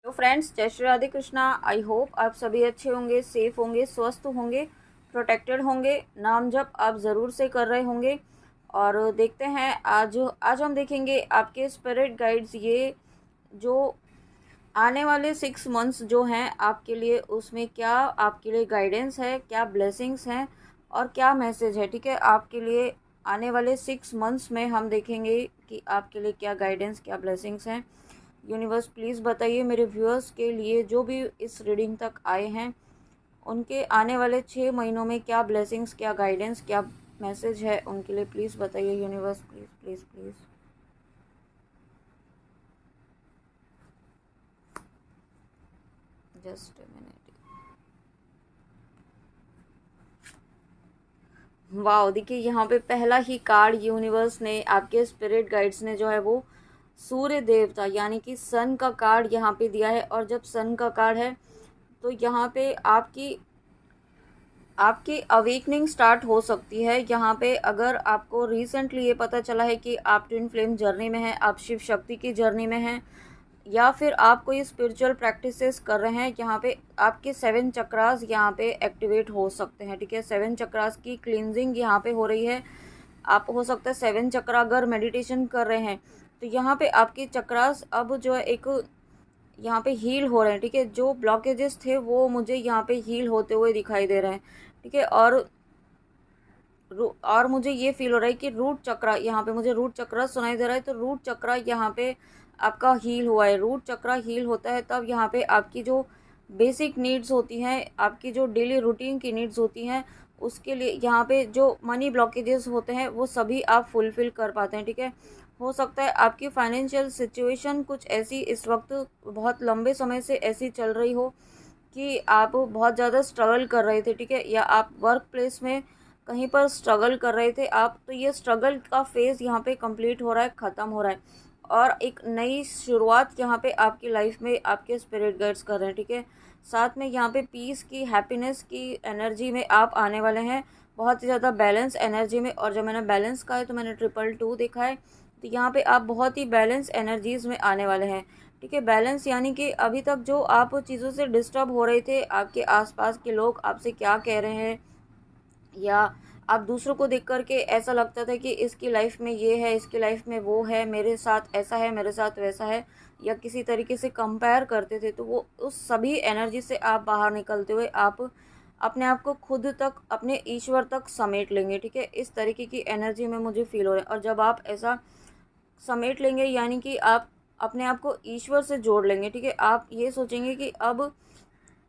तो फ्रेंड्स, जय Shri Radhe Krishna. I hope आप सभी अच्छे होंगे, सेफ होंगे, स्वस्थ होंगे, प्रोटेक्टेड होंगे। नाम जप आप ज़रूर से कर रहे होंगे। और देखते हैं आज आज हम देखेंगे आपके स्पिरिट गाइड्स, ये जो आने वाले 6 मंथ्स जो हैं आपके लिए, उसमें क्या आपके लिए गाइडेंस है, क्या ब्लेसिंग्स हैं और क्या मैसेज है। ठीक है, आपके लिए आने वाले 6 मंथ्स में हम देखेंगे कि आपके लिए क्या गाइडेंस, क्या ब्लेसिंग्स हैं। यूनिवर्स प्लीज़ बताइए मेरे व्यूअर्स के लिए, जो भी इस रीडिंग तक आए हैं, उनके आने वाले 6 महीनों में क्या ब्लेसिंग्स, क्या गाइडेंस, क्या मैसेज है उनके लिए। प्लीज़ बताइए universe, please please please. Just a minute. Wow, देखिए यहाँ पे पहला ही कार्ड यूनिवर्स ने, आपके स्पिरिट गाइड्स ने जो है वो सूर्य देवता यानी कि सन का कार्ड यहाँ पे दिया है। और जब सन का कार्ड है तो यहाँ पे आपकी अवेकनिंग स्टार्ट हो सकती है। यहाँ पे अगर आपको रिसेंटली ये पता चला है कि आप ट्विन फ्लेम जर्नी में हैं, आप शिव शक्ति की जर्नी में हैं, या फिर आप कोई स्पिरिचुअल प्रैक्टिसेस कर रहे हैं, यहाँ पे आपके 7 चक्रास यहाँ पे एक्टिवेट हो सकते हैं। ठीक है, 7 चक्रास की क्लींजिंग यहाँ पे हो रही है। आप हो सकता है 7 चक्रा अगर मेडिटेशन कर रहे हैं तो यहाँ पे आपके चक्रास अब जो है एक यहाँ पे हील हो रहे हैं। ठीक है, जो ब्लॉकेजेस थे वो मुझे यहाँ पे हील होते हुए दिखाई दे रहे हैं। ठीक है, और मुझे ये फील हो रहा है कि रूट चक्रा, यहाँ पे मुझे रूट चक्रा सुनाई दे रहा है। तो रूट चक्रा यहाँ पे आपका हील हुआ है। रूट चक्रा हील होता है तब यहाँ पे आपकी जो बेसिक नीड्स होती हैं, आपकी जो डेली रूटीन की नीड्स होती हैं, उसके लिए यहाँ पे जो मनी ब्लॉकेजेस होते हैं वो सभी आप फुलफ़िल कर पाते हैं। ठीक है, हो सकता है आपकी फाइनेंशियल सिचुएशन कुछ ऐसी इस वक्त बहुत लंबे समय से ऐसी चल रही हो कि आप बहुत ज़्यादा स्ट्रगल कर रहे थे। ठीक है, या आप वर्क प्लेस में कहीं पर स्ट्रगल कर रहे थे आप, तो ये स्ट्रगल का फेज़ यहाँ पे कंप्लीट हो रहा है, ख़त्म हो रहा है, और एक नई शुरुआत यहाँ पे आपकी लाइफ में आपके स्पिरिट गाइड्स कर रहे हैं। ठीक है, साथ में यहाँ पे पीस की, हैप्पीनेस की एनर्जी में आप आने वाले हैं, बहुत ही ज़्यादा बैलेंस एनर्जी में। और जब मैंने बैलेंस कहा है तो मैंने 222 देखा है। तो यहाँ पे आप बहुत ही बैलेंस एनर्जीज़ में आने वाले हैं। ठीक है, बैलेंस यानी कि अभी तक जो आप चीज़ों से डिस्टर्ब हो रहे थे, आपके आसपास के लोग आपसे क्या कह रहे हैं, या आप दूसरों को देख कर के ऐसा लगता था कि इसकी लाइफ में ये है, इसकी लाइफ में वो है, मेरे साथ ऐसा है, मेरे साथ वैसा है, या किसी तरीके से कंपेयर करते थे, तो वो उस सभी एनर्जी से आप बाहर निकलते हुए आप अपने आप को खुद तक, अपने ईश्वर तक समेट लेंगे। ठीक है, इस तरीके की एनर्जी में मुझे फील हो रहा है। और जब आप ऐसा समेट लेंगे यानी कि आप अपने आप को ईश्वर से जोड़ लेंगे। ठीक है, आप ये सोचेंगे कि अब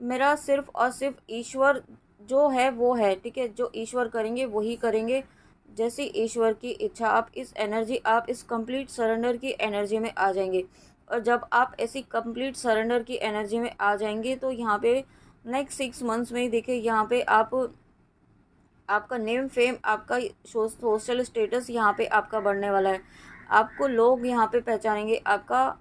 मेरा सिर्फ और सिर्फ ईश्वर जो है वो है। ठीक है, जो ईश्वर करेंगे वही करेंगे, जैसी ईश्वर की इच्छा। आप इस कंप्लीट सरेंडर की एनर्जी में आ जाएंगे। और जब आप ऐसी कंप्लीट सरेंडर की एनर्जी में आ जाएंगे तो यहाँ पे नेक्स्ट 6 मंथ्स में ही देखिए, यहाँ पे आपका नेम फेम, आपका सोशल स्टेटस यहाँ पे आपका बढ़ने वाला है। आपको लोग यहाँ पे पहचानेंगे, आपका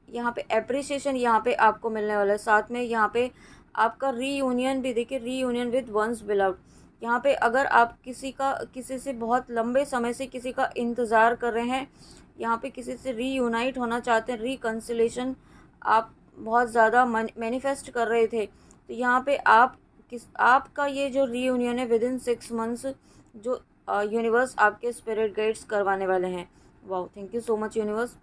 यहाँ पे अप्रिसिएशन यहाँ पे आपको मिलने वाला है। साथ में यहाँ पे आपका रीयूनियन भी देखिए, रीयूनियन विद वंस बिलव्ड। यहाँ पे अगर आप किसी से बहुत लंबे समय से किसी का इंतज़ार कर रहे हैं, यहाँ पे किसी से रीयूनाइट होना चाहते हैं, रिकन्सिलेशन आप बहुत ज़्यादा मैनिफेस्ट कर रहे थे, तो यहाँ पे आपका ये जो रीयूनियन है विद इन 6 मंथ्स, जो यूनिवर्स आपके स्पिरिट गाइड्स करवाने वाले हैं। Wow, thank you so much universe.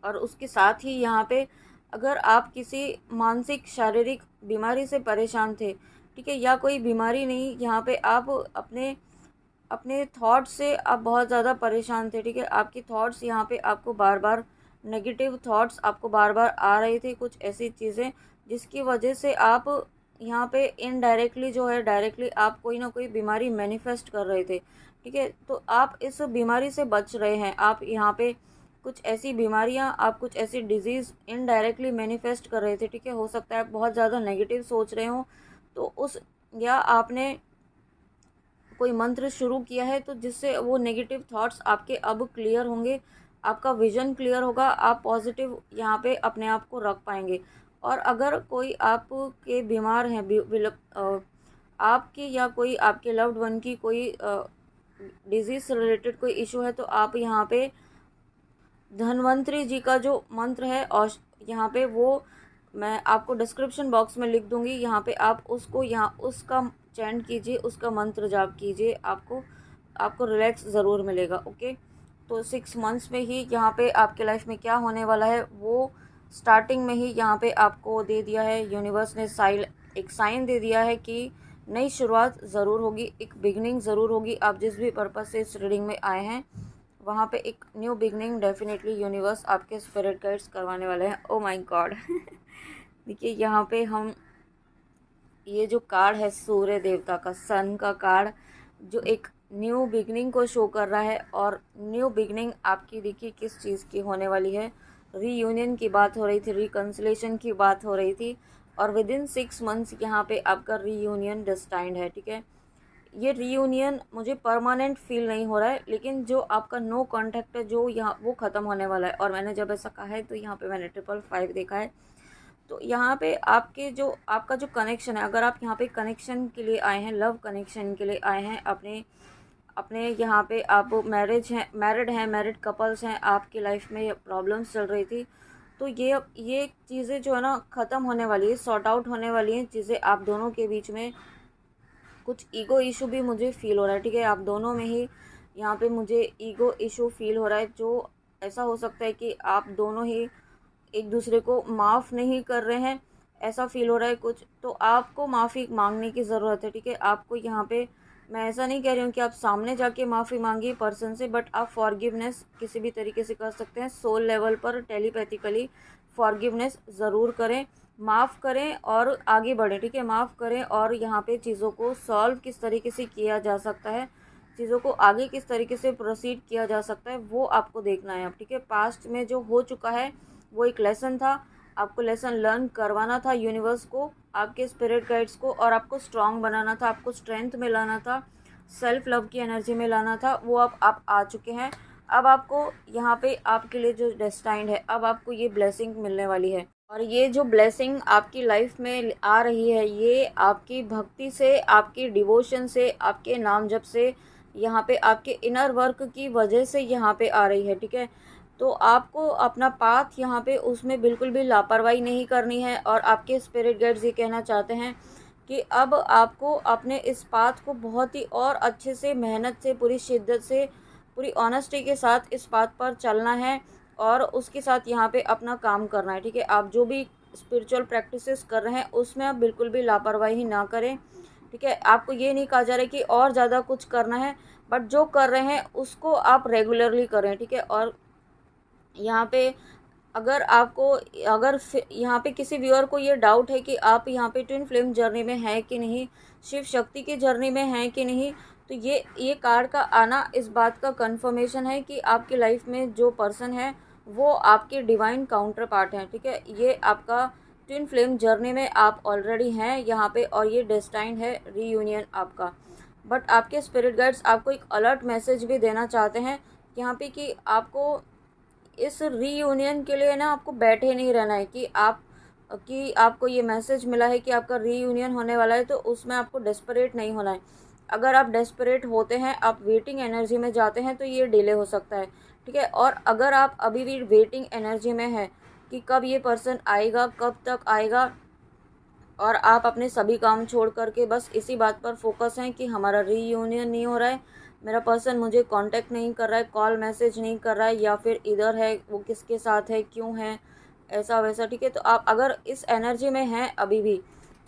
और उसके साथ ही यहाँ पे अगर आप किसी मानसिक शारीरिक बीमारी से परेशान थे, ठीक है, या कोई बीमारी नहीं, यहाँ पे आप अपने अपने थॉट्स से आप बहुत ज़्यादा परेशान थे। ठीक है, आपकी थॉट्स यहाँ पे आपको बार बार नेगेटिव थॉट्स आपको बार बार आ रहे थे, कुछ ऐसी चीज़ें जिसकी वजह से आप यहाँ पे इनडायरेक्टली जो है, डायरेक्टली आप कोई ना कोई बीमारी मैनिफेस्ट कर रहे थे। ठीक है, तो आप इस बीमारी से बच रहे हैं। आप यहाँ पे कुछ ऐसी बीमारियां, आप कुछ ऐसी डिजीज़ इनडायरेक्टली मैनिफेस्ट कर रहे थे। ठीक है, हो सकता है आप बहुत ज़्यादा नेगेटिव सोच रहे हो, तो उस, या आपने कोई मंत्र शुरू किया है तो जिससे वो नेगेटिव थॉट्स आपके अब क्लियर होंगे, आपका विजन क्लियर होगा, आप पॉजिटिव यहाँ पे अपने आप को रख पाएंगे। और अगर कोई आपके बीमार हैं, आपके या कोई आपके लव्ड वन की कोई डिजीज़ से रिलेटेड कोई इशू है, तो आप यहाँ पे धन्वंतरी जी का जो मंत्र है और यहाँ पे वो मैं आपको डिस्क्रिप्शन बॉक्स में लिख दूँगी, यहाँ पे आप उसको यहाँ उसका चैंट कीजिए, उसका मंत्र जाप कीजिए, आपको रिलैक्स ज़रूर मिलेगा। ओके, तो 6 मंथ्स में ही यहाँ पे आपके लाइफ में क्या होने वाला है वो स्टार्टिंग में ही यहाँ पे आपको दे दिया है। यूनिवर्स ने एक साइन दे दिया है कि नई शुरुआत ज़रूर होगी, एक बिगनिंग ज़रूर होगी। आप जिस भी पर्पज़ से इस रीडिंग में आए हैं वहाँ पे एक न्यू बिगनिंग डेफिनेटली यूनिवर्स आपके स्पिरिट गाइड्स करवाने वाले हैं। ओ माय गॉड देखिए यहाँ पे हम ये जो कार्ड है सूर्य देवता का, सन का कार्ड, जो एक न्यू बिगनिंग को शो कर रहा है। और न्यू बिगनिंग आपकी देखिए किस चीज़ की होने वाली है। रीयूनियन की बात हो रही थी, रिकन्सिलेशन की बात हो रही थी, और विद इन 6 मंथ्स यहाँ पे आपका रीयूनियन डेस्टाइन्ड है। ठीक है, ये रीयूनियन मुझे परमानेंट फील नहीं हो रहा है, लेकिन जो आपका नो कॉन्टैक्ट है जो यहाँ वो ख़त्म होने वाला है। और मैंने जब ऐसा कहा है तो यहाँ पे मैंने 555 देखा है। तो यहाँ पे आपका जो कनेक्शन है, अगर आप यहाँ पे कनेक्शन के लिए आए हैं, लव कनेक्शन के लिए आए हैं, अपने यहाँ पे आप मैरिड कपल्स हैं, आपकी लाइफ में प्रॉब्लम्स चल रही थी, तो ये चीज़ें जो है ना ख़त्म होने वाली है, सॉर्ट आउट होने वाली हैं चीज़ें आप दोनों के बीच में। कुछ ईगो इशू भी मुझे फ़ील हो रहा है। ठीक है, आप दोनों में ही यहाँ पे मुझे ईगो इशू फ़ील हो रहा है, जो ऐसा हो सकता है कि आप दोनों ही एक दूसरे को माफ़ नहीं कर रहे हैं, ऐसा फ़ील हो रहा है कुछ। तो आपको माफ़ी मांगने की ज़रूरत है। ठीक है, आपको यहाँ पे मैं ऐसा नहीं कह रही हूँ कि आप सामने जाके माफ़ी मांगिए पर्सन से, बट आप फॉरगिवनेस किसी भी तरीके से कर सकते हैं। सोल लेवल पर टेलीपैथिकली फॉरगिवनेस ज़रूर करें, माफ़ करें और आगे बढ़ें। ठीक है, माफ़ करें और यहाँ पे चीज़ों को सॉल्व किस तरीके से किया जा सकता है, चीज़ों को आगे किस तरीके से प्रोसीड किया जा सकता है, वो आपको देखना है अब। ठीक है, पास्ट में जो हो चुका है वो एक लेसन था, आपको लेसन लर्न करवाना था यूनिवर्स को, आपके स्पिरिट गाइड्स को, और आपको स्ट्रांग बनाना था, आपको स्ट्रेंथ में लाना था, सेल्फ लव की एनर्जी में लाना था। वो अब आप आ चुके हैं। अब आपको यहाँ पे आपके लिए जो डेस्टाइन्ड है, अब आपको ये ब्लेसिंग मिलने वाली है। और ये जो ब्लेसिंग आपकी लाइफ में आ रही है, ये आपकी भक्ति से, आपकी डिवोशन से, आपके नाम जप से, यहाँ पे आपके इनर वर्क की वजह से यहाँ पे आ रही है। ठीक है, तो आपको अपना पाथ यहाँ पे उसमें बिल्कुल भी लापरवाही नहीं करनी है। और आपके स्पिरिट गाइड्स ये कहना चाहते हैं कि अब आपको अपने इस पाथ को बहुत ही और अच्छे से, मेहनत से, पूरी शिद्दत से, पूरी ऑनेस्टी के साथ इस पाथ पर चलना है और उसके साथ यहाँ पे अपना काम करना है। ठीक है, आप जो भी स्पिरिचुअल प्रैक्टिसेस कर रहे हैं उसमें आप बिल्कुल भी लापरवाही ना करें। ठीक है, आपको ये नहीं कहा जा रहा है कि और ज़्यादा कुछ करना है, बट जो कर रहे हैं उसको आप रेगुलरली करें। ठीक है, और यहाँ पे अगर यहाँ पे किसी व्यूअर को ये डाउट है कि आप यहाँ पे ट्विन फ्लेम जर्नी में हैं कि नहीं, शिव शक्ति की जर्नी में हैं कि नहीं, तो ये कार्ड का आना इस बात का कंफर्मेशन है कि आपकी लाइफ में जो पर्सन है वो आपके डिवाइन काउंटर पार्ट हैं। ठीक है, ये आपका ट्विन फ्लेम जर्नी में आप ऑलरेडी हैं यहाँ पे, और ये डेस्टाइन्ड है रीयूनियन आपका। बट आपके स्पिरिट गाइड्स आपको एक अलर्ट मैसेज भी देना चाहते हैं यहाँ पे कि आपको इस रीयूनियन के लिए ना आपको बैठे नहीं रहना है कि आपको ये मैसेज मिला है कि आपका रीयूनियन होने वाला है, तो उसमें आपको डेस्परेट नहीं होना है। अगर आप डेस्परेट होते हैं, आप वेटिंग एनर्जी में जाते हैं, तो ये डिले हो सकता है। ठीक है, और अगर आप अभी भी वेटिंग एनर्जी में हैं कि कब ये पर्सन आएगा, कब तक आएगा, और आप अपने सभी काम छोड़ करके बस इसी बात पर फोकस हैं कि हमारा रीयूनियन नहीं हो रहा है, मेरा पर्सन मुझे कांटेक्ट नहीं कर रहा है, कॉल मैसेज नहीं कर रहा है, या फिर इधर है, वो किसके साथ है, क्यों है, ऐसा वैसा। ठीक है, तो आप अगर इस एनर्जी में हैं अभी भी,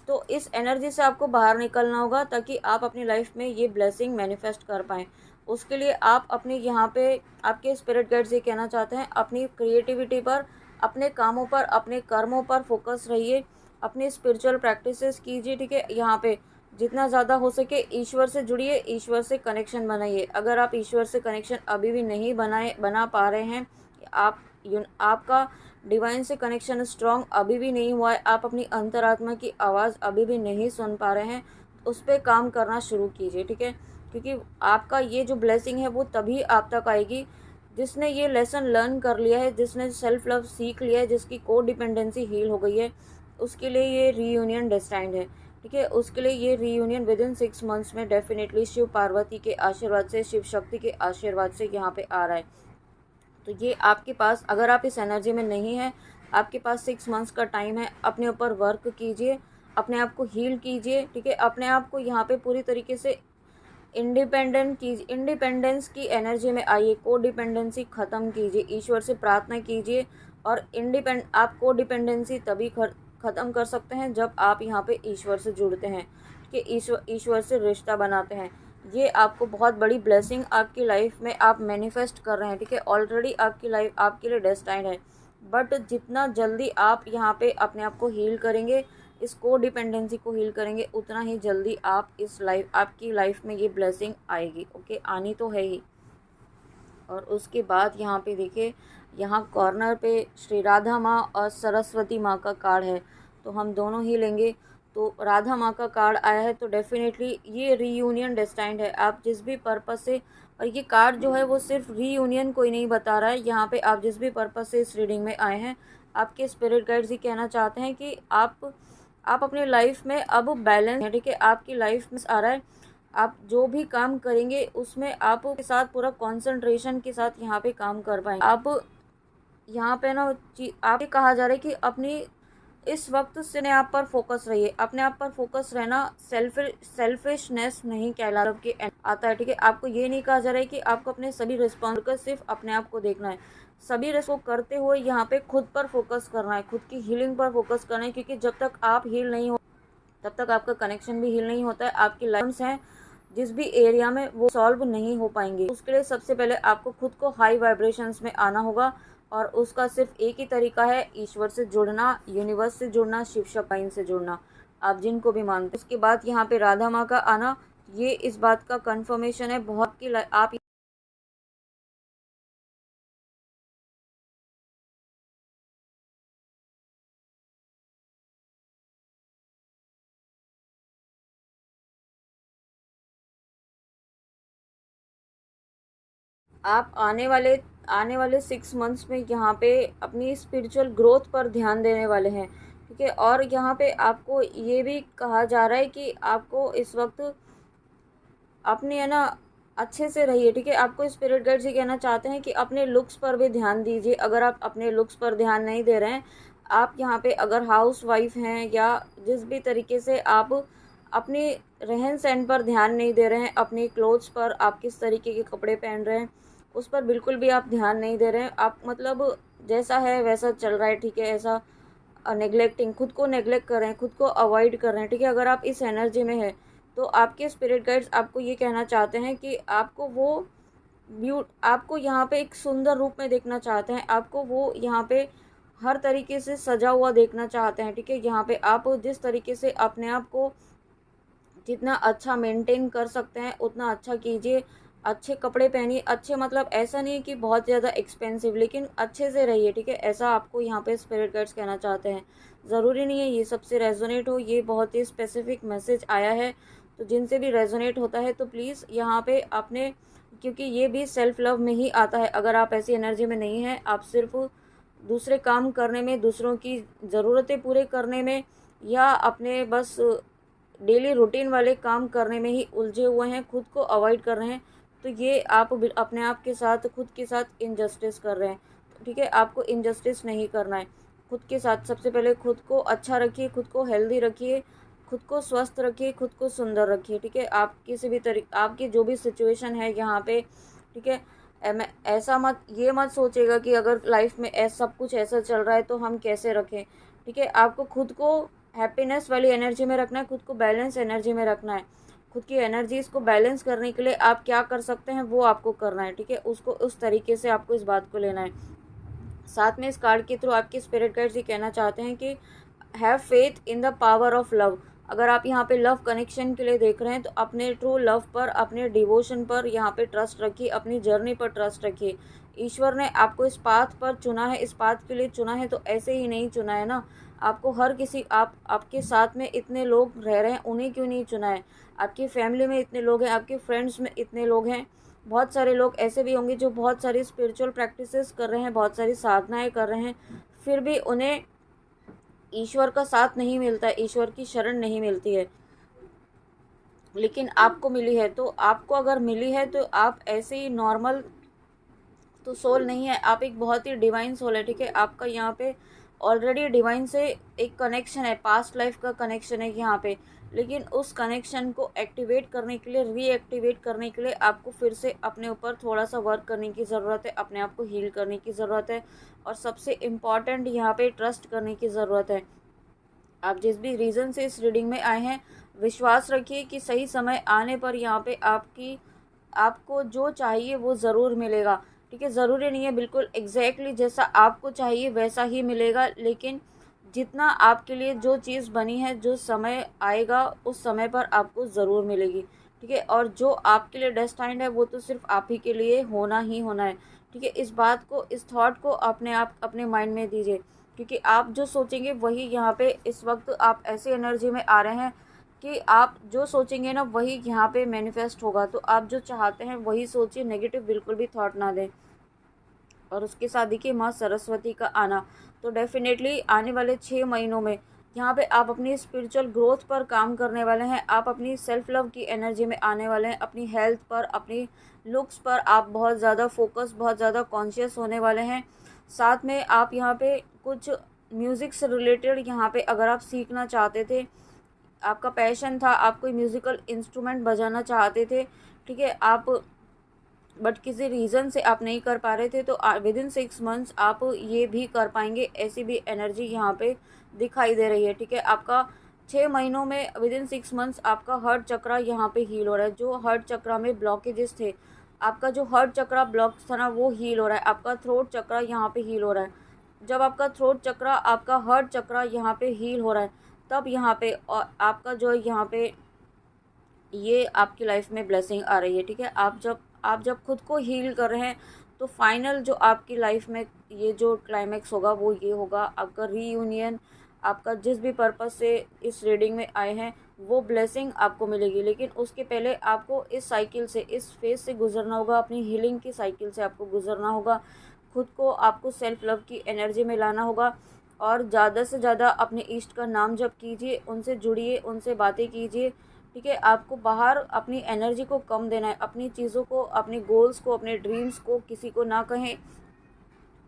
तो इस एनर्जी से आपको बाहर निकलना होगा ताकि आप अपनी लाइफ में ये ब्लेसिंग मैनिफेस्ट कर पाएँ। उसके लिए आप अपनी यहाँ पे आपके स्पिरिट गाइड्स ये कहना चाहते हैं, अपनी क्रिएटिविटी पर, अपने कामों पर, अपने कर्मों पर फोकस रहिए, अपनी स्पिरिचुअल प्रैक्टिसेस कीजिए। ठीक है, यहाँ पे जितना ज़्यादा हो सके ईश्वर से जुड़िए, ईश्वर से कनेक्शन बनाइए। अगर आप ईश्वर से कनेक्शन अभी भी नहीं बना पा रहे हैं, आपका डिवाइन से कनेक्शन स्ट्रॉन्ग अभी भी नहीं हुआ है, आप अपनी अंतरात्मा की आवाज़ अभी भी नहीं सुन पा रहे हैं, उस पर काम करना शुरू कीजिए। ठीक है, क्योंकि आपका ये जो ब्लेसिंग है वो तभी आप तक आएगी जिसने ये लेसन लर्न कर लिया है, जिसने सेल्फ लव सीख लिया है, जिसकी को डिपेंडेंसी हील हो गई है, उसके लिए ये रीयूनियन डेस्टाइन्ड है। ठीक है, उसके लिए ये रीयूनियन विद इन 6 मंथ्स में डेफिनेटली शिव पार्वती के आशीर्वाद से, शिव शक्ति के आशीर्वाद से यहाँ पे आ रहा है। तो ये आपके पास, अगर आप इस एनर्जी में नहीं हैं आपके पास 6 मंथ्स का टाइम है। अपने ऊपर वर्क कीजिए, अपने आप को हील कीजिए, ठीक है। अपने आप को यहाँ पे पूरी तरीके से इंडिपेंडेंस की एनर्जी में आइए। कोडिपेंडेंसी ख़त्म कीजिए, ईश्वर से प्रार्थना कीजिए। और आप कोडिपेंडेंसी तभी ख़त्म कर सकते हैं जब आप यहाँ पे ईश्वर से जुड़ते हैं, कि ईश्वर से रिश्ता बनाते हैं। ये आपको बहुत बड़ी ब्लेसिंग आपकी लाइफ में आप मैनिफेस्ट कर रहे हैं, ठीक है। ऑलरेडी आपकी लाइफ आपके लिए डेस्टाइंड है, बट जितना जल्दी आप यहाँ पे अपने आप को हील करेंगे, इस कोडिपेंडेंसी को हील करेंगे, उतना ही जल्दी आपकी लाइफ में ये ब्लेसिंग आएगी। ओके, आनी तो है ही। और उसके बाद यहाँ पे देखिए, यहाँ कॉर्नर पे श्री राधा माँ और सरस्वती माँ का कार्ड है, तो हम दोनों ही लेंगे। तो राधा माँ का कार्ड आया है, तो डेफिनेटली ये रीयूनियन डेस्टाइंड है। आप जिस भी पर्पस से, और ये कार्ड जो है वो सिर्फ रीयूनियन कोई नहीं बता रहा है, यहाँ पे आप जिस भी पर्पस से इस रीडिंग में आए हैं, आपके स्पिरिट गाइड्स ये कहना चाहते हैं कि आप अपने लाइफ में अब बैलेंस है, ठीक है। आपकी लाइफ में आ रहा है, आप जो भी काम करेंगे उसमें आप के साथ पूरा कंसंट्रेशन के साथ यहाँ पे काम कर पाएंगे। आप यहाँ पे ना आप कहा जा रहा है कि अपनी इस वक्त से अपने आप पर फोकस रहिए। अपने आप पर फोकस रहना सेल्फिशनेस नहीं कहलाता कि आता है, ठीक है। आपको ये नहीं कहा जा रहा है कि आपको अपने सभी रिस्पॉन्स कर सिर्फ अपने आप को देखना है। सभी को करते हुए यहाँ पे खुद पर फोकस करना है, खुद की हीलिंग पर फोकस करना है, क्योंकि जब तक आप हील नहीं हो तब तक आपका कनेक्शन भी हील नहीं होता है। आपकी लाइफ्स हैं जिस भी एरिया में, वो सॉल्व नहीं हो पाएंगे। उसके लिए सबसे पहले आपको खुद को हाई वाइब्रेशंस में आना होगा, और उसका सिर्फ एक ही तरीका है, ईश्वर से जुड़ना, यूनिवर्स से जुड़ना, शिव शक्ति से जुड़ना, आप जिनको भी मानते हैं। उसके बाद यहाँ पे राधा माँ का आना, ये इस बात का कंफर्मेशन है बहुत कि आप आने वाले 6 मंथ्स में यहाँ पे अपनी स्पिरिचुअल ग्रोथ पर ध्यान देने वाले हैं, ठीक है। और यहाँ पे आपको ये भी कहा जा रहा है कि आपको इस वक्त अपने है ना अच्छे से रहिए, ठीक है। आपको स्पिरिट गाइड ये कहना चाहते हैं कि अपने लुक्स पर भी ध्यान दीजिए। अगर आप अपने लुक्स पर ध्यान नहीं दे रहे हैं, आप यहाँ पे अगर हाउस वाइफ हैं या जिस भी तरीके से आप अपने रहन सहन पर ध्यान नहीं दे रहे हैं, अपने क्लोथ्स पर, आप किस तरीके के कपड़े पहन रहे हैं उस पर बिल्कुल भी आप ध्यान नहीं दे रहे हैं, आप मतलब जैसा है वैसा चल रहा है, ठीक है। ऐसा नेग्लेक्टिंग, खुद को नेग्लेक्ट कर रहे हैं, खुद को अवॉइड कर रहे हैं, ठीक है। अगर आप इस एनर्जी में है तो आपके स्पिरिट गाइड्स आपको ये कहना चाहते हैं कि आपको यहाँ पे एक सुंदर रूप में देखना चाहते हैं, आपको वो यहाँ पे हर तरीके से सजा हुआ देखना चाहते हैं, ठीक है। यहाँ पे आप जिस तरीके से अपने आप को जितना अच्छा मेंटेन कर सकते हैं उतना अच्छा कीजिए। अच्छे कपड़े पहनिए, अच्छे मतलब ऐसा नहीं कि बहुत ज़्यादा एक्सपेंसिव, लेकिन अच्छे से रहिए, ठीक है। ऐसा आपको यहाँ पे स्पिरिट गाइड्स कहना चाहते हैं। ज़रूरी नहीं है ये सबसे रेजोनेट हो, ये बहुत ही स्पेसिफिक मैसेज आया है, तो जिनसे भी रेजोनेट होता है तो प्लीज़ यहाँ पे अपने, क्योंकि ये भी सेल्फ लव में ही आता है। अगर आप ऐसी एनर्जी में नहीं हैं, आप सिर्फ दूसरे काम करने में, दूसरों की ज़रूरतें पूरे करने में, या अपने बस डेली रूटीन वाले काम करने में ही उलझे हुए हैं, खुद को अवॉइड कर रहे हैं, तो ये आप अपने आप के साथ, खुद के साथ इनजस्टिस कर रहे हैं, ठीक है। आपको इनजस्टिस नहीं करना है खुद के साथ। सबसे पहले खुद को अच्छा रखिए, खुद को हेल्दी रखिए, खुद को स्वस्थ रखिए, खुद को सुंदर रखिए, ठीक है। आप किसी भी आपकी जो भी सिचुएशन है यहाँ पे, ठीक है, ऐसा ये मत सोचेगा कि अगर लाइफ में ऐसा सब कुछ ऐसा चल रहा है तो हम कैसे रखें, ठीक है। आपको खुद को हैप्पीनेस वाली एनर्जी में रखना है, खुद को बैलेंस एनर्जी में रखना है। खुद की एनर्जीज़ को बैलेंस करने के लिए आप क्या कर सकते हैं वो आपको करना है, ठीक है। उसको उस तरीके से आपको इस बात को लेना है। साथ में इस कार्ड के थ्रू आपके स्पिरिट गाइड्स ये कहना चाहते हैं कि have faith in the power of love. अगर आप यहाँ पे लव कनेक्शन के लिए देख रहे हैं तो अपने ट्रू लव पर, अपने डिवोशन पर यहाँ पे ट्रस्ट रखिए, अपनी जर्नी पर ट्रस्ट रखिए। ईश्वर ने आपको इस पाथ पर चुना है, इस पाथ के लिए चुना है, तो ऐसे ही नहीं चुना है ना। आपको हर किसी आपके साथ में इतने लोग रह रहे हैं, उन्हें क्यों नहीं चुना है। आपकी फैमिली में इतने लोग हैं, आपके फ्रेंड्स में इतने लोग हैं, बहुत सारे लोग ऐसे भी होंगे जो बहुत सारी स्पिरिचुअल प्रैक्टिसेस कर रहे हैं, बहुत सारी साधनाएं कर रहे हैं, फिर भी उन्हें ईश्वर का साथ नहीं मिलता है, ईश्वर की शरण नहीं मिलती है, लेकिन आपको मिली है। तो आपको अगर मिली है तो आप ऐसे ही नॉर्मल तो सोल नहीं है, आप एक बहुत ही डिवाइन सोल है, ठीक है। आपका यहाँ पे ऑलरेडी डिवाइन से एक कनेक्शन है, पास्ट लाइफ का कनेक्शन है यहाँ पे, लेकिन उस कनेक्शन को एक्टिवेट करने के लिए, रीएक्टिवेट करने के लिए आपको फिर से अपने ऊपर थोड़ा सा वर्क करने की ज़रूरत है, अपने आप को हील करने की ज़रूरत है, और सबसे इम्पॉर्टेंट यहाँ पे ट्रस्ट करने की ज़रूरत है। आप जिस भी रीज़न से इस रीडिंग में आए हैं, विश्वास रखिए कि सही समय आने पर यहाँ पे आपको जो चाहिए वो ज़रूर मिलेगा। ठीक है, ज़रूरी नहीं है बिल्कुल एग्जैक्टली जैसा आपको चाहिए वैसा ही मिलेगा, लेकिन जितना आपके लिए जो चीज़ बनी है, जो समय आएगा उस समय पर आपको ज़रूर मिलेगी। ठीक है, और जो आपके लिए डेस्टाइंड है वो तो सिर्फ आप ही के लिए होना ही होना है। ठीक है, इस बात को, इस थॉट को आप अपने माइंड में दीजिए, क्योंकि आप जो सोचेंगे वही यहाँ पे इस वक्त आप ऐसी एनर्जी में आ रहे हैं कि आप जो सोचेंगे ना वही यहाँ पे मैनिफेस्ट होगा। तो आप जो चाहते हैं वही सोचिए, नेगेटिव बिल्कुल भी थॉट ना दें। और उसके साथ देखिए माँ सरस्वती का आना, तो डेफिनेटली आने वाले 6 महीनों में यहाँ पे आप अपनी स्पिरिचुअल ग्रोथ पर काम करने वाले हैं, आप अपनी सेल्फ लव की एनर्जी में आने वाले हैं, अपनी हेल्थ पर, अपनी लुक्स पर आप बहुत ज़्यादा फोकस, बहुत ज़्यादा कॉन्शियस होने वाले हैं। साथ में आप यहाँ पे कुछ म्यूज़िक से रिलेटेड यहाँ पे अगर आप सीखना चाहते थे, आपका पैशन था, आप कोई म्यूज़िकल इंस्ट्रूमेंट बजाना चाहते थे, ठीक है, आप बट किसी रीज़न से आप नहीं कर पा रहे थे, तो विद इन 6 मंथ्स आप ये भी कर पाएंगे, ऐसी भी एनर्जी यहाँ पे दिखाई दे रही है। ठीक है, आपका 6 महीनों में विद इन 6 मंथ्स आपका हार्ट चक्रा यहाँ पे हील हो रहा है। जो हार्ट चक्रा में ब्लॉकेजेस थे, आपका जो हार्ट चक्रा ब्लॉक था ना वो हील हो रहा है। आपका थ्रोट चक्रा यहाँ पे हील हो रहा है। जब आपका थ्रोट चक्रा, आपका हार्ट चक्रा यहाँ पे हील हो रहा है, तब यहाँ पे और आपका जो यहाँ पे ये आपकी लाइफ में ब्लेसिंग आ रही है। ठीक है, आप जब खुद को हील कर रहे हैं तो फाइनल जो आपकी लाइफ में ये जो क्लाइमैक्स होगा वो ये होगा, आपका रीयूनियन, आपका जिस भी पर्पस से इस रीडिंग में आए हैं वो ब्लेसिंग आपको मिलेगी। लेकिन उसके पहले आपको इस साइकिल से, इस फेज से गुजरना होगा, अपनी हीलिंग की साइकिल से आपको गुजरना होगा। खुद को आपको सेल्फ लव की एनर्जी में लाना होगा, और ज़्यादा से ज़्यादा अपने इष्ट का नाम जप कीजिए, उनसे जुड़िए, उनसे बातें कीजिए। ठीक है, आपको बाहर अपनी एनर्जी को कम देना है, अपनी चीज़ों को, अपने गोल्स को, अपने ड्रीम्स को किसी को ना कहें,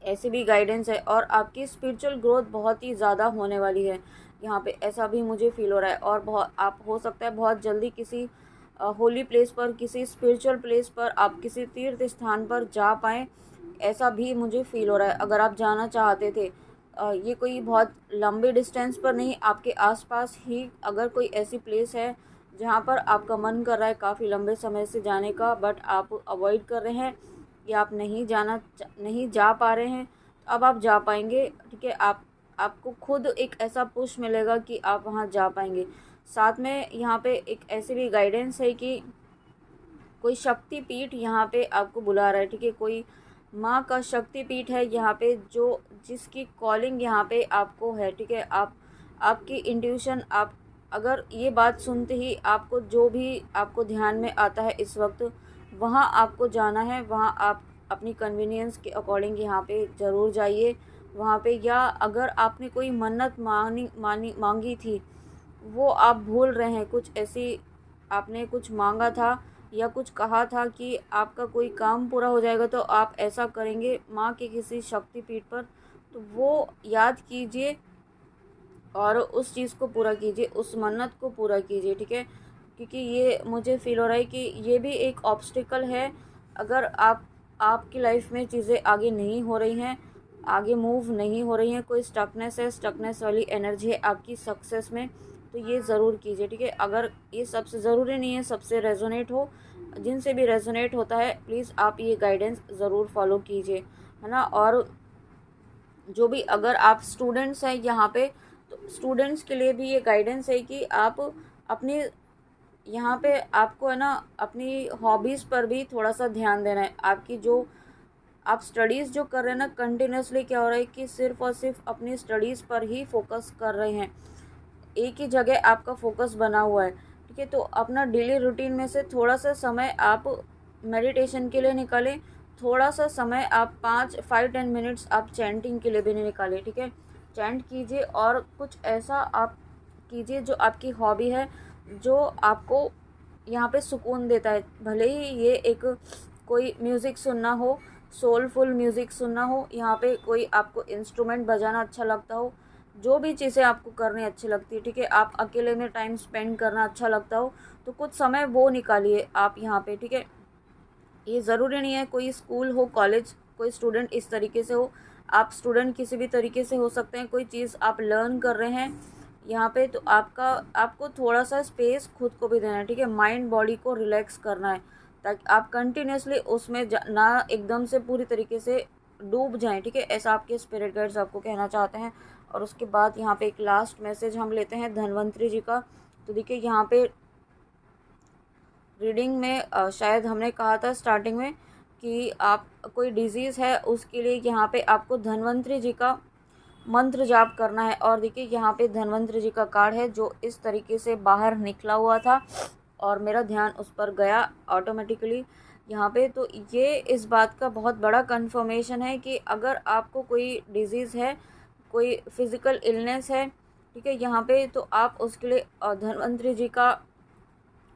ऐसी भी गाइडेंस है। और आपकी स्पिरिचुअल ग्रोथ बहुत ही ज़्यादा होने वाली है यहाँ पे, ऐसा भी मुझे फील हो रहा है। और बहुत आप हो सकता है बहुत जल्दी किसी होली प्लेस पर, किसी स्पिरिचुअल प्लेस पर, आप किसी तीर्थ स्थान पर जा पाएँ, ऐसा भी मुझे फील हो रहा है। अगर आप जाना चाहते थे, ये कोई बहुत लंबे डिस्टेंस पर नहीं, आपके आसपास ही अगर कोई ऐसी प्लेस है जहाँ पर आपका मन कर रहा है काफ़ी लंबे समय से जाने का, बट आप अवॉइड कर रहे हैं या आप नहीं जा पा रहे हैं, तो अब आप जा पाएंगे। ठीक है, आपको खुद एक ऐसा पुश मिलेगा कि आप वहाँ जा पाएंगे। साथ में यहाँ पे एक ऐसी भी गाइडेंस है कि कोई शक्तिपीठ यहाँ पे आपको बुला रहा है। ठीक है, कोई माँ का शक्तिपीठ है यहाँ पे, जो जिसकी कॉलिंग यहाँ पे आपको है। ठीक है, आपकी इंट्यूशन, आप अगर ये बात सुनते ही आपको जो भी आपको ध्यान में आता है इस वक्त, वहाँ आपको जाना है, वहाँ आप अपनी कन्वीनियंस के अकॉर्डिंग यहाँ पे ज़रूर जाइए वहाँ पे। या अगर आपने कोई मन्नत मांगी थी, वो आप भूल रहे हैं, कुछ ऐसी आपने कुछ मांगा था या कुछ कहा था कि आपका कोई काम पूरा हो जाएगा, तो आप ऐसा करेंगे माँ के किसी शक्तिपीठ पर, तो वो याद कीजिए और उस चीज़ को पूरा कीजिए, उस मन्नत को पूरा कीजिए। ठीक है, क्योंकि ये मुझे फील हो रहा है कि ये भी एक ऑब्स्टिकल है। अगर आपकी लाइफ में चीज़ें आगे नहीं हो रही हैं, आगे मूव नहीं हो रही हैं, कोई स्टकनेस है, स्टकनेस वाली एनर्जी है आपकी सक्सेस में, तो ये ज़रूर कीजिए। ठीक है, अगर ये सबसे ज़रूरी नहीं है सबसे रेजोनेट हो, जिनसे भी रेजोनेट होता है प्लीज़ आप ये गाइडेंस ज़रूर फॉलो कीजिए, है ना। और जो भी, अगर आप स्टूडेंट्स हैं यहाँ पे, तो स्टूडेंट्स के लिए भी ये गाइडेंस है कि आप अपनी यहाँ पे आपको है ना अपनी हॉबीज़ पर भी थोड़ा सा ध्यान देना है। आपकी जो आप स्टडीज़ जो कर रहे हैं ना, कंटिन्यूसली क्या हो रहा है कि सिर्फ़ और सिर्फ अपनी स्टडीज़ पर ही फोकस कर रहे हैं, एक ही जगह आपका फोकस बना हुआ है। ठीक है, तो अपना डेली रूटीन में से थोड़ा सा समय आप मेडिटेशन के लिए निकालें, थोड़ा सा समय आप 5-10 मिनट्स आप चैंटिंग के लिए भी नहीं निकालें। ठीक है, चैंट कीजिए और कुछ ऐसा आप कीजिए जो आपकी हॉबी है, जो आपको यहाँ पे सुकून देता है। भले ही ये एक कोई म्यूज़िक सुनना हो, सोलफुल म्यूज़िक सुनना हो, यहाँ पे कोई आपको इंस्ट्रूमेंट बजाना अच्छा लगता हो, जो भी चीज़ें आपको करनी अच्छी लगती है, ठीक है, आप अकेले में टाइम स्पेंड करना अच्छा लगता हो, तो कुछ समय वो निकालिए आप यहाँ पे, ठीक है। ये ज़रूरी नहीं है कोई स्कूल हो, कॉलेज, कोई स्टूडेंट इस तरीके से हो, आप स्टूडेंट किसी भी तरीके से हो सकते हैं। कोई चीज़ आप लर्न कर रहे हैं यहाँ पे, तो आपको थोड़ा सा स्पेस खुद को भी देना है, ठीक है। माइंड बॉडी को रिलैक्स करना है, ताकि आप कंटिन्यूसली उसमें ना एकदम से पूरी तरीके से डूब जाएं, ठीक है। ऐसा आपके स्पिरिट गाइड्स आपको कहना चाहते हैं। और उसके बाद यहाँ पे एक लास्ट मैसेज हम लेते हैं धन्वंतरी जी का। तो देखिए यहाँ पे रीडिंग में शायद हमने कहा था स्टार्टिंग में कि आप कोई डिजीज़ है उसके लिए यहाँ पे आपको धन्वंतरी जी का मंत्र जाप करना है। और देखिए यहाँ पे धन्वंतरी जी का कार्ड है जो इस तरीके से बाहर निकला हुआ था और मेरा ध्यान उस पर गया ऑटोमेटिकली यहाँ पे। तो ये इस बात का बहुत बड़ा कंफर्मेशन है कि अगर आपको कोई डिजीज़ है, कोई फिज़िकल इलनेस है, ठीक है, यहाँ पे, तो आप उसके लिए धन्वंतरी जी का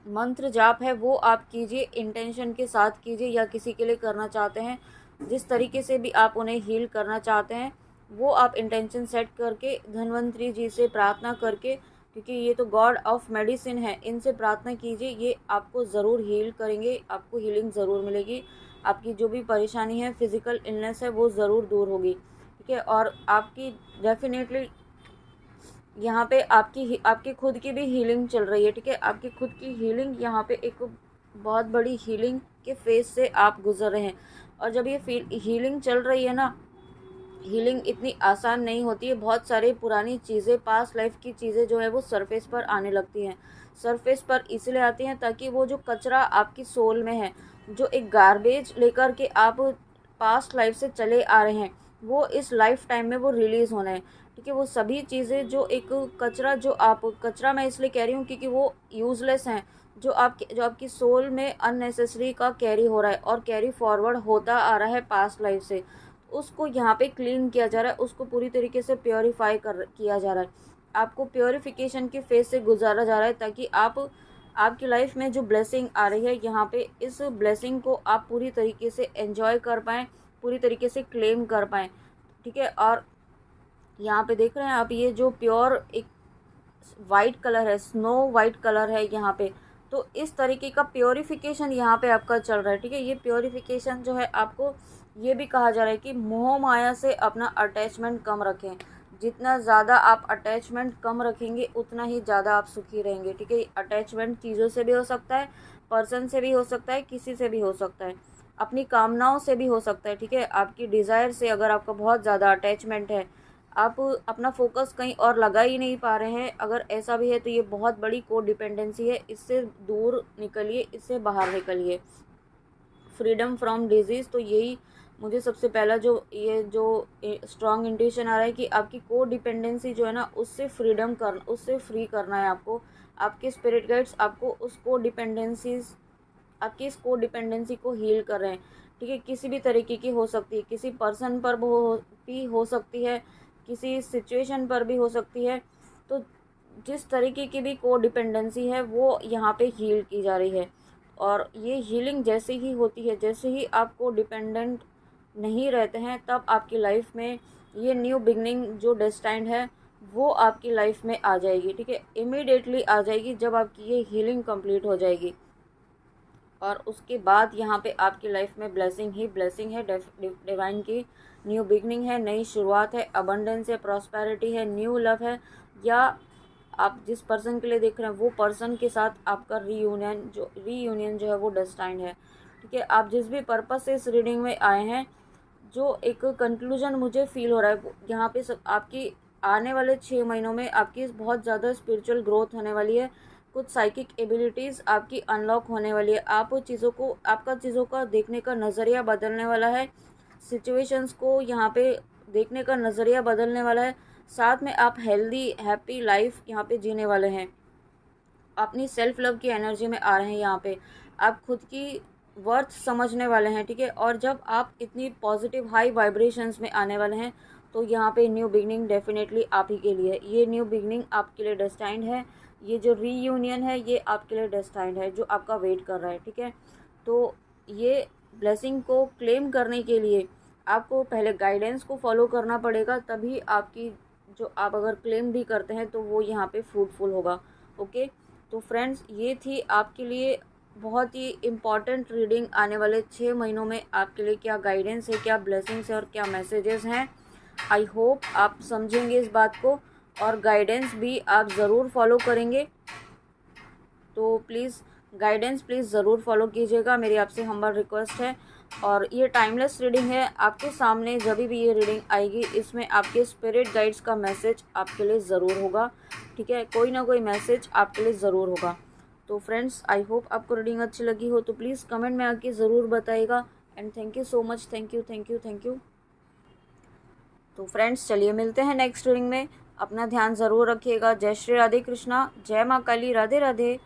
मंत्र जाप है वो आप कीजिए, इंटेंशन के साथ कीजिए, या किसी के लिए करना चाहते हैं, जिस तरीके से भी आप उन्हें हील करना चाहते हैं, वो आप इंटेंशन सेट करके धन्वंतरी जी से प्रार्थना करके, क्योंकि ये तो गॉड ऑफ मेडिसिन है, इनसे प्रार्थना कीजिए, ये आपको ज़रूर हील करेंगे, आपको हीलिंग ज़रूर मिलेगी, आपकी जो भी परेशानी है, फिज़िकल इलनेस है, वो ज़रूर दूर होगी, ठीक है। और आपकी डेफिनेटली यहाँ पे आपकी खुद की भी हीलिंग चल रही है, ठीक है। आपकी खुद की हीलिंग, यहाँ पे एक बहुत बड़ी हीलिंग के फेज से आप गुजर रहे हैं। और जब ये हीलिंग चल रही है ना, हीलिंग इतनी आसान नहीं होती है। बहुत सारी पुरानी चीज़ें, पास्ट लाइफ की चीज़ें जो है वो सरफेस पर आने लगती हैं। सरफेस पर इसलिए आती हैं ताकि वो जो कचरा आपकी सोल में है, जो एक गार्बेज लेकर के आप पास्ट लाइफ से चले आ रहे हैं, वो इस लाइफ टाइम में वो रिलीज़ होना है, ठीक है। वो सभी चीज़ें जो एक कचरा मैं इसलिए कह रही हूँ क्योंकि वो यूज़लेस हैं, जो आपकी सोल में अननेसेसरी का कैरी हो रहा है और कैरी फॉरवर्ड होता आ रहा है पास्ट लाइफ से, उसको यहाँ पे क्लीन किया जा रहा है, उसको पूरी तरीके से प्योरीफाई किया जा रहा है, आपको प्योरीफिकेशन के फेज से गुजारा जा रहा है, ताकि आपकी लाइफ में जो ब्लेसिंग आ रही है यहाँ पे, इस ब्लेसिंग को आप पूरी तरीके से एंजॉय कर पाएँ, पूरी तरीके से क्लेम कर पाएँ, ठीक है। और यहाँ पे देख रहे हैं आप, ये जो प्योर एक वाइट कलर है, स्नो वाइट कलर है यहाँ पे, तो इस तरीके का प्योरीफिकेशन यहाँ पे आपका चल रहा है, ठीक है। ये प्योरीफिकेशन जो है, आपको ये भी कहा जा रहा है कि मोह माया से अपना अटैचमेंट कम रखें। जितना ज़्यादा आप अटैचमेंट कम रखेंगे उतना ही ज़्यादा आप सुखी रहेंगे, ठीक है। अटैचमेंट चीज़ों से भी हो सकता है, पर्सन से भी हो सकता है, किसी से भी हो सकता है, अपनी कामनाओं से भी हो सकता है, ठीक है। आपकी डिज़ायर से अगर आपका बहुत ज़्यादा अटैचमेंट है, आप अपना फोकस कहीं और लगा ही नहीं पा रहे हैं, अगर ऐसा भी है तो ये बहुत बड़ी को डिपेंडेंसी है, इससे दूर निकलिए, इससे बाहर निकलिए। फ्रीडम फ्रॉम डिजीज़, तो यही मुझे सबसे पहला जो स्ट्रॉन्ग इंट्यूशन आ रहा है कि आपकी को डिपेंडेंसी जो है ना, उससे उससे फ्री करना है आपको। आपके स्पिरिट गाइड्स आपको आपकी इस को डिपेंडेंसी को हील कर रहे हैं, ठीक है। किसी भी तरीके की हो सकती है, किसी पर्सन पर भी हो सकती है, किसी सिचुएशन पर भी हो सकती है। तो जिस तरीके की भी को डिपेंडेंसी है वो यहाँ पे हील की जा रही है। और ये हीलिंग जैसे ही होती है, जैसे ही आपको डिपेंडेंट नहीं रहते हैं, तब आपकी लाइफ में ये न्यू बिगनिंग जो डेस्टाइंड है वो आपकी लाइफ में आ जाएगी, ठीक है। इमीडिएटली आ जाएगी जब आपकी ये हीलिंग कंप्लीट हो जाएगी। और उसके बाद यहाँ पे आपकी लाइफ में ब्लेसिंग ही ब्लेसिंग है, डिवाइन की न्यू बिगनिंग है, नई शुरुआत है, अबंडेंस है, प्रॉस्पेरिटी है, न्यू लव है, या आप जिस पर्सन के लिए देख रहे हैं वो पर्सन के साथ आपका रीयूनियन जो है वो डेस्टाइंड है, ठीक है। आप जिस भी पर्पस से इस रीडिंग में आए हैं, जो एक कंक्लूजन मुझे फील हो रहा है यहाँ पे, सब आपकी आने वाले 6 महीनों में आपकी बहुत ज़्यादा स्पिरिचुअल ग्रोथ होने वाली है, कुछ साइकिक एबिलिटीज़ आपकी अनलॉक होने वाली है, आपका चीज़ों का देखने का नज़रिया बदलने वाला है, सिचुएशंस को यहाँ पे देखने का नज़रिया बदलने वाला है, साथ में आप हेल्दी हैप्पी लाइफ यहाँ पे जीने वाले हैं, अपनी सेल्फ लव की एनर्जी में आ रहे हैं यहाँ पे, आप खुद की वर्थ समझने वाले हैं, ठीक है। और जब आप इतनी पॉजिटिव हाई वाइब्रेशंस में आने वाले हैं, तो यहाँ पे न्यू बिगनिंग डेफिनेटली आप ही के लिए, ये न्यू बिगनिंग आपके लिए डेस्टाइंड है, ये जो रीयूनियन है ये आपके लिए डेस्टाइंड है, जो आपका वेट कर रहा है, ठीक है। तो ये ब्लेसिंग को क्लेम करने के लिए आपको पहले गाइडेंस को फॉलो करना पड़ेगा, तभी आपकी जो आप अगर क्लेम भी करते हैं तो वो यहाँ पे फ्रूटफुल होगा। ओके, तो फ्रेंड्स ये थी आपके लिए बहुत ही इम्पॉर्टेंट रीडिंग। आने वाले 6 महीनों में आपके लिए क्या गाइडेंस है, क्या ब्लेसिंग्स है और क्या मैसेजेस हैं। आई होप आप समझेंगे इस बात को और गाइडेंस भी आप ज़रूर फॉलो करेंगे। तो प्लीज़ गाइडेंस प्लीज़ ज़रूर फॉलो कीजिएगा, मेरी आपसे हम्बल रिक्वेस्ट है। और ये टाइमलेस रीडिंग है, आपके सामने जब भी ये रीडिंग आएगी इसमें आपके स्पिरिट गाइड्स का मैसेज आपके लिए ज़रूर होगा। ठीक है, कोई ना कोई मैसेज आपके लिए ज़रूर होगा। तो फ्रेंड्स आई होप आपको रीडिंग अच्छी लगी हो, तो प्लीज़ कमेंट में आके ज़रूर बताइएगा। And thank you so much, thank you thank you thank you. तो फ्रेंड्स चलिए मिलते हैं नेक्स्ट रीडिंग में। अपना ध्यान ज़रूर रखिएगा। जय श्री राधे कृष्णा, जय माँ काली, राधे राधे।